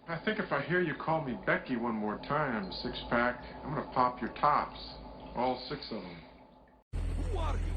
I think if I hear you call me Becky one more time, six-pack, I'm gonna pop your tops. All six of them. Who are you?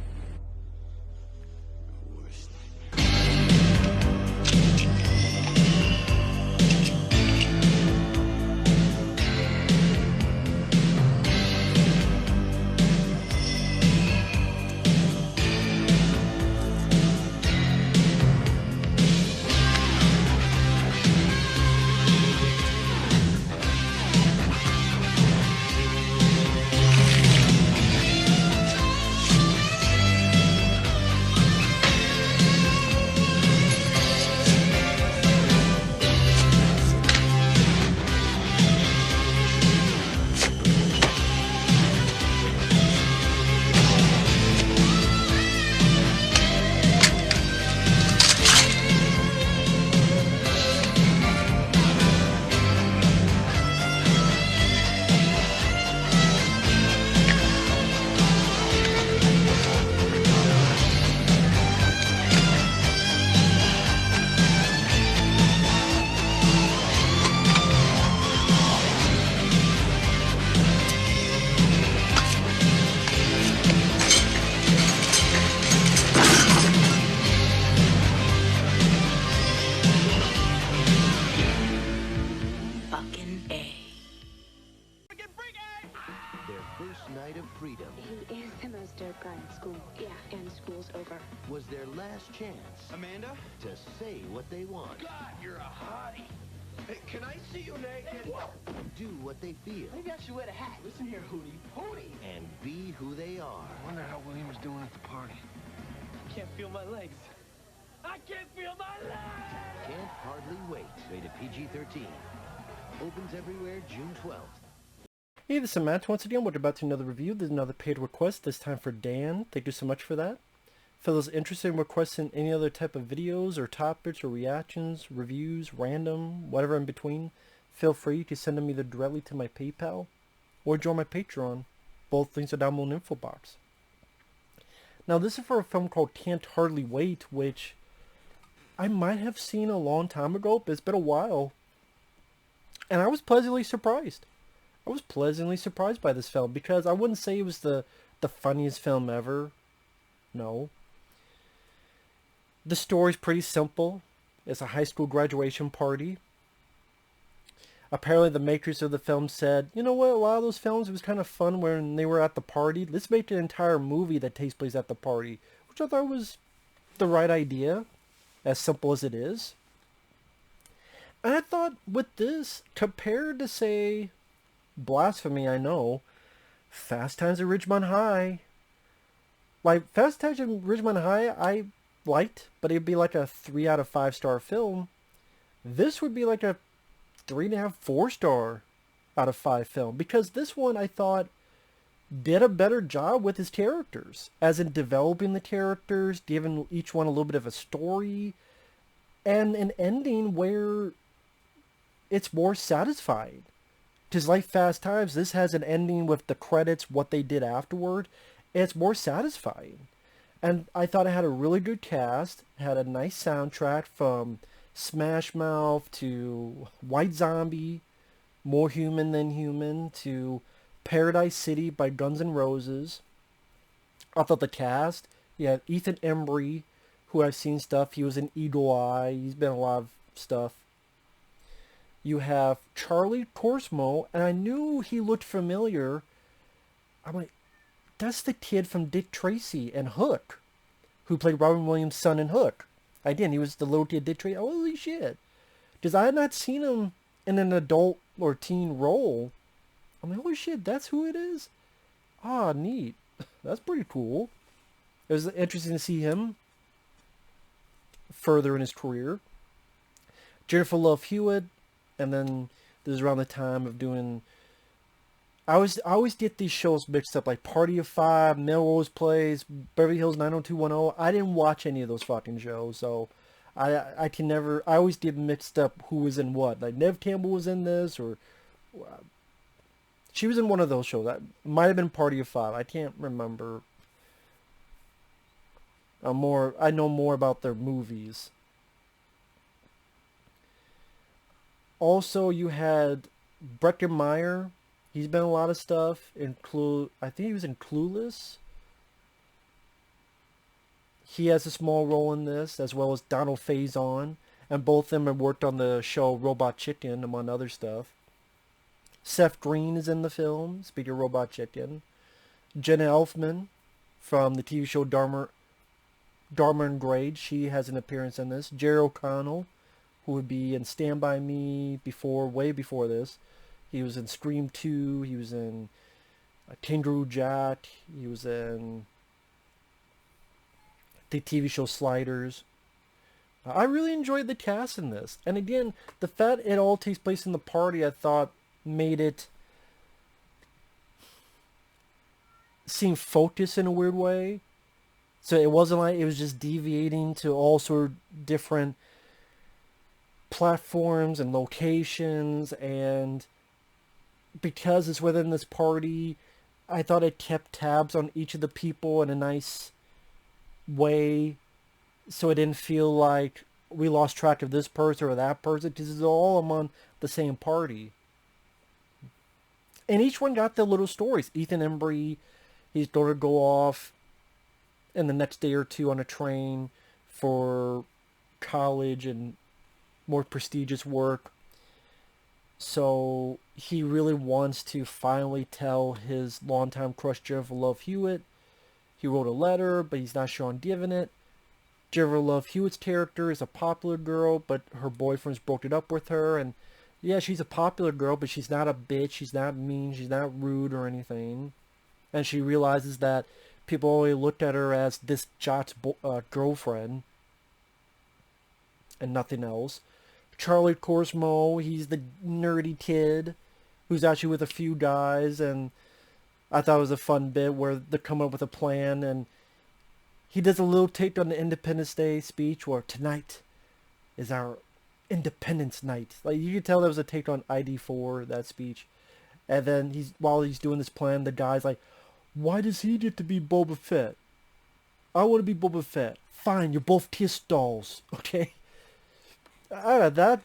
Was their last chance, Amanda? to say what they want. God, you're a hottie. Hey, can I see you naked? Do what they feel. Maybe I should wear a hat. Listen here, Hootie. Hootie! And be who they are. I wonder how William was doing at the party. I can't feel my legs. I can't feel my legs! Can't hardly wait. Rated PG-13. Opens everywhere June 12th. Hey, this is Matt. Once again, we're about to another review. There's another paid request, this time for Dan. Thank you so much for that. For those interested in requesting any other type of videos or topics or reactions, reviews, random, whatever in between, feel free to send them either directly to my PayPal or join my Patreon. Both links are down below in the info box. Now, this is for a film called Can't Hardly Wait, which I might have seen a long time ago, but it's been a while. And I was pleasantly surprised. I was pleasantly surprised by this film because I wouldn't say it was the funniest film ever. No. The story's pretty simple. It's a high school graduation party. Apparently the makers of the film said, you know what, a lot of those films, it was kind of fun when they were at the party. Let's make an entire movie that takes place at the party. Which I thought was the right idea, as simple as it is. And I thought with this, compared to, say, blasphemy, I know, Fast Times at Ridgemont High. Like, Fast Times at Ridgemont High, I liked, but it'd be like a 3 out of 5 star film. This would be like a 3.5, 4 star out of 5 film, because this one I thought did a better job with his characters, as in developing the characters, giving each one a little bit of a story, and an ending where it's more satisfying. Because like Fast Times, this has an ending with the credits, what they did afterward. It's more satisfying. And I thought it had a really good cast, had a nice soundtrack from Smash Mouth to White Zombie, More Human Than Human, to Paradise City by Guns N' Roses. I thought the cast, you had Ethan Embry, who I've seen stuff. He was in Eagle Eye. He's been in a lot of stuff. You have Charlie Korsmo, and I knew he looked familiar. I'm like, that's the kid from Dick Tracy and Hook, who played Robin Williams' son in Hook. I didn't. He was the little kid Dick Tracy. Holy shit. Because I had not seen him in an adult or teen role. I'm like, holy shit, that's who it is? Ah, neat. That's pretty cool. It was interesting to see him further in his career. Jennifer Love Hewitt. And then this is around the time of doing... I always get these shows mixed up, like Party of Five, Melrose Place, Beverly Hills 90210. I didn't watch any of those fucking shows, so I can never... I always get mixed up who was in what. Like Nev Campbell was in this, or... she was in one of those shows. That might have been Party of Five. I can't remember. I know more about their movies. Also, you had Breckin Meyer. He's been in a lot of stuff. I think he was in Clueless. He has a small role in this, as well as Donald Faison. And both of them have worked on the show Robot Chicken, among other stuff. Seth Green is in the film, speaking of Robot Chicken. Jenna Elfman from the TV show Dharma and Grade, she has an appearance in this. Jerry O'Connell, who would be in Stand By Me way before this. He was in Scream 2, he was in Kangaroo Jack, he was in the TV show Sliders. I really enjoyed the cast in this. And again, the fact it all takes place in the party, I thought made it seem focused in a weird way. So it wasn't like it was just deviating to all sort of different platforms and locations. And because it's within this party, I thought it kept tabs on each of the people in a nice way, so it didn't feel like we lost track of this person or that person, because it's all among the same party. And each one got their little stories. Ethan Embry, he's going to go off in the next day or two on a train for college and more prestigious work. So he really wants to finally tell his longtime crush Jennifer Love Hewitt. He wrote a letter, but he's not sure on giving it. Jennifer Love Hewitt's character is a popular girl, but her boyfriend's broken up with her. And yeah, she's a popular girl, but she's not a bitch. She's not mean. She's not rude or anything. And she realizes that people only looked at her as this jock's girlfriend and nothing else. Charlie Korsmo, he's the nerdy kid who's actually with a few guys, and I thought it was a fun bit where they come up with a plan, and he does a little take on the Independence Day speech where tonight is our Independence Night. Like, you could tell that was a take on ID4, that speech. And then while he's doing this plan, the guy's like, why does he get to be Boba Fett? I want to be Boba Fett. Fine, you're both kiss dolls, okay? That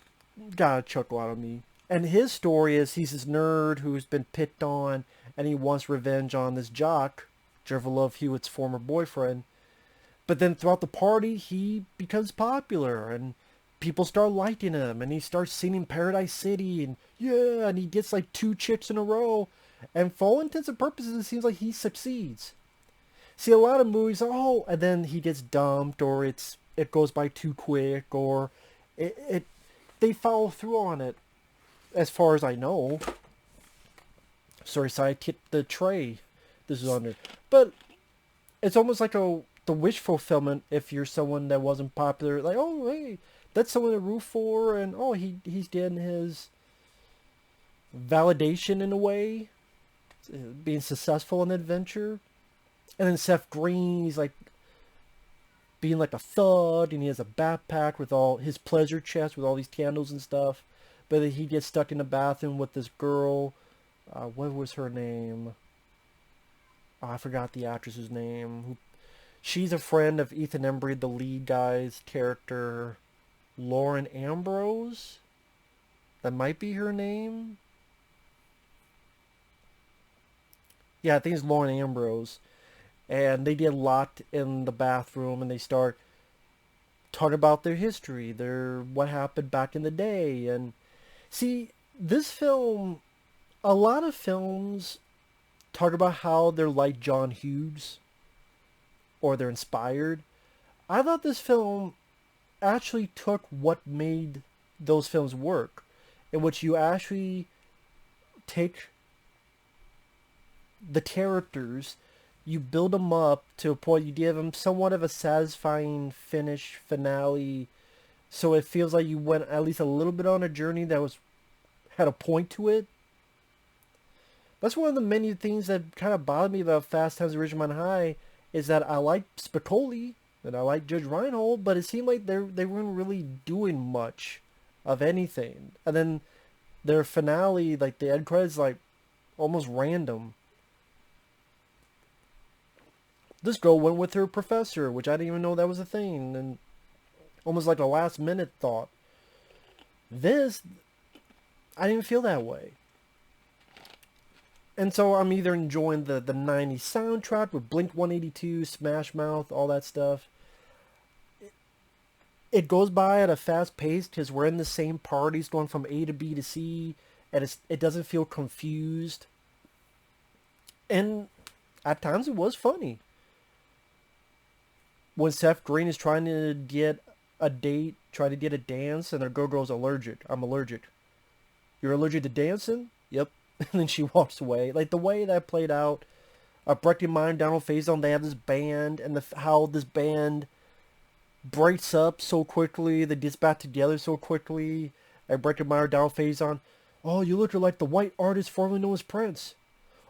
got a chuckle out of me. And his story is he's this nerd who's been picked on, and he wants revenge on this jock, Jennifer Love Hewitt's former boyfriend. But then throughout the party, he becomes popular, and people start liking him, and he starts singing Paradise City, and yeah, and he gets like 2 chicks in a row. And for all intents and purposes, it seems like he succeeds. See, a lot of movies, and then he gets dumped, or it goes by too quick, or they follow through on it, as far as I know. Sorry, I kicked the tray this is under. But it's almost like the wish fulfillment if you're someone that wasn't popular. Like, oh, hey, that's someone to root for, and he's getting his validation in a way, being successful in adventure. And then Seth Green, he's like being like a thug, and he has a backpack with all his pleasure chest with all these candles and stuff. But then he gets stuck in the bathroom with this girl. What was her name? I forgot the actress's name. She's a friend of Ethan Embry, the lead guy's character, Lauren Ambrose. That might be her name. Yeah, I think it's Lauren Ambrose. And they get locked in the bathroom, and they start talking about their history, what happened back in the day. And see, this film, a lot of films talk about how they're like John Hughes, or they're inspired. I thought this film actually took what made those films work, in which you actually take the characters, you build them up to a point, you give them somewhat of a satisfying finale, so it feels like you went at least a little bit on a journey that had a point to it. That's one of the many things that kind of bothered me about Fast Times at Ridgemont High, is that I like Spicoli and I like Judge Reinhold, but it seemed like they weren't really doing much of anything. And then their finale, like the end credits, like almost random. This girl went with her professor, which I didn't even know that was a thing, and almost like a last minute thought. This, I didn't feel that way. And so I'm either enjoying the 90s soundtrack with Blink-182, Smash Mouth, all that stuff. It goes by at a fast pace because we're in the same parties going from A to B to C, and it doesn't feel confused. And at times it was funny. When Seth Green is trying to get a date, try to get a dance, and their girl's allergic. I'm allergic. You're allergic to dancing? Yep. And then she walks away. Like, the way that played out, Breaking Mind, Down on Faison, they have this band, and how this band breaks up so quickly, they gets back together so quickly, and Breaking Mind, Down on Faison, oh, you look like the white artist formerly known as Prince.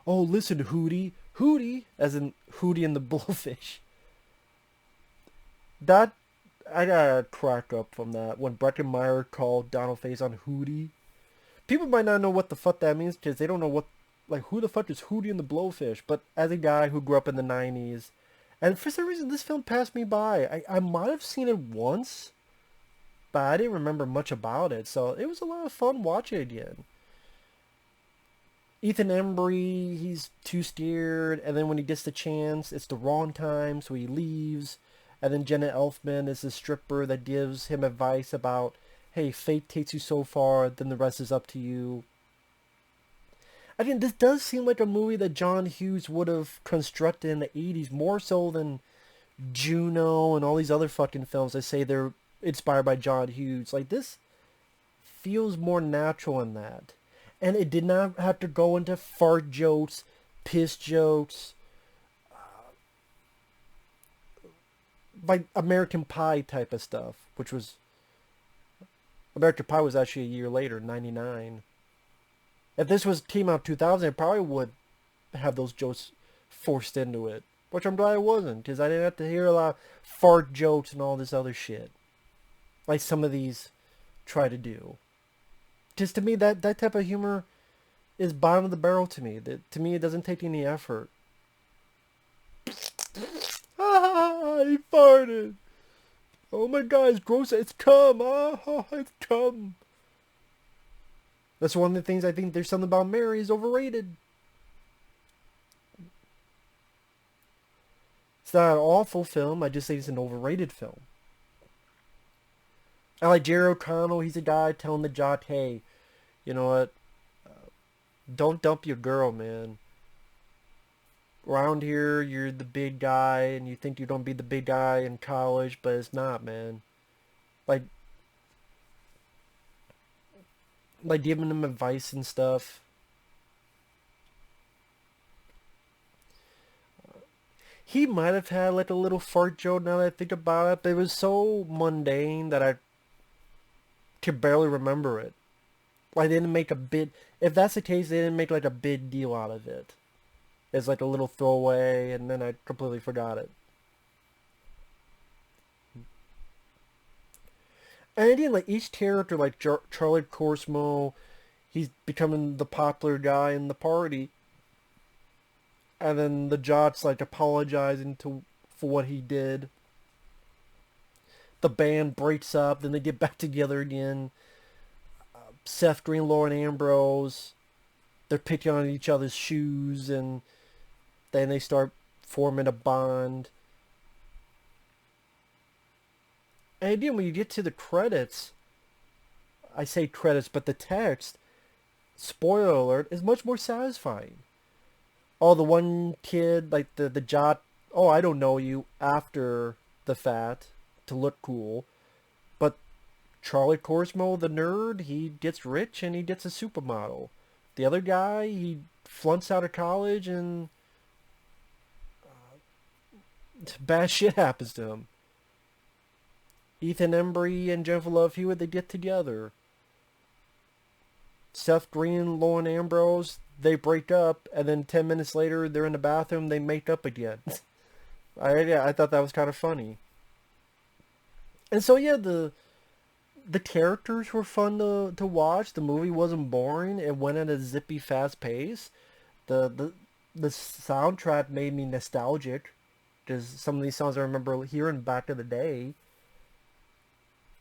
Oh, listen, Hootie. Hootie, as in Hootie and the Blowfish. That, I got crack up from that, when Breckenmeyer called Donald Faison Hootie. People might not know what the fuck that means, because they don't know what, like, who the fuck is Hootie and the Blowfish, but as a guy who grew up in the 90s, and for some reason this film passed me by. I might have seen it once, but I didn't remember much about it, so it was a lot of fun watching it again. Ethan Embry, he's too scared, and then when he gets the chance, it's the wrong time, so he leaves. And then Jenna Elfman is the stripper that gives him advice about, hey, fate takes you so far, then the rest is up to you. I mean, this does seem like a movie that John Hughes would have constructed in the 80s, more so than Juno and all these other fucking films that say they're inspired by John Hughes. Like, this feels more natural in that. And it did not have to go into fart jokes, piss jokes, like American Pie type of stuff, which was... American Pie was actually a year later, 99. If this came out 2000, it probably would have those jokes forced into it. Which I'm glad it wasn't, because I didn't have to hear a lot of fart jokes and all this other shit. Like some of these try to do. Just to me, that type of humor is bottom of the barrel to me. To me, it doesn't take any effort. He farted. Oh my god, it's gross. It's cum. Oh, it's cum. That's one of the things I think There's Something About Mary is overrated. It's not an awful film. I just think it's an overrated film. I like Jerry O'Connell. He's a guy telling the jock, hey, you know what? Don't dump your girl, man. Around here, you're the big guy, and you think you're going to be the big guy in college, but it's not, man. Like giving him advice and stuff. He might have had, like, a little fart joke now that I think about it, but it was so mundane that I could barely remember it. Like, they didn't make a big... If that's the case, they didn't make, like, a big deal out of it. It's like a little throwaway, and then I completely forgot it. And again, like, each character, like Charlie Korsmo, he's becoming the popular guy in the party. And then the jock's, like, apologizing for what he did. The band breaks up, then they get back together again. Seth Green, Lauren Ambrose, they're picking on each other's shoes, and then they start forming a bond. And again, when you get to the credits, I say credits, but the text, spoiler alert, is much more satisfying. Oh, the one kid, like the jock, oh, I don't know you, after the fact, to look cool. But Charlie Korsmo, the nerd, he gets rich and he gets a supermodel. The other guy, he flunks out of college and bad shit happens to him. Ethan Embry and Jennifer Love Hewitt, they get together. Seth Green, Lauren Ambrose, they break up, and then 10 minutes later, they're in the bathroom, they make up again. I thought that was kind of funny. And so, yeah, the characters were fun to watch. The movie wasn't boring. It went at a zippy, fast pace. The soundtrack made me nostalgic, because some of these songs I remember hearing back in the day.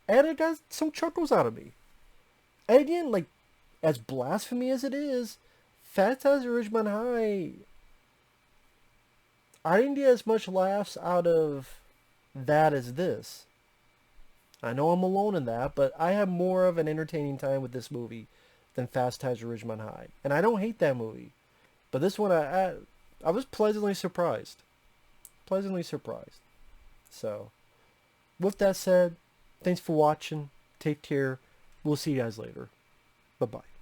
And it got some chuckles out of me. And again, like, as blasphemy as it is, Fast Times at Ridgemont High, I didn't get as much laughs out of that as this. I know I'm alone in that, but I had more of an entertaining time with this movie than Fast Times at Ridgemont High. And I don't hate that movie. But this one, I was pleasantly surprised. Pleasantly surprised. So, with that said, thanks for watching. Take care. We'll see you guys later. Bye-bye.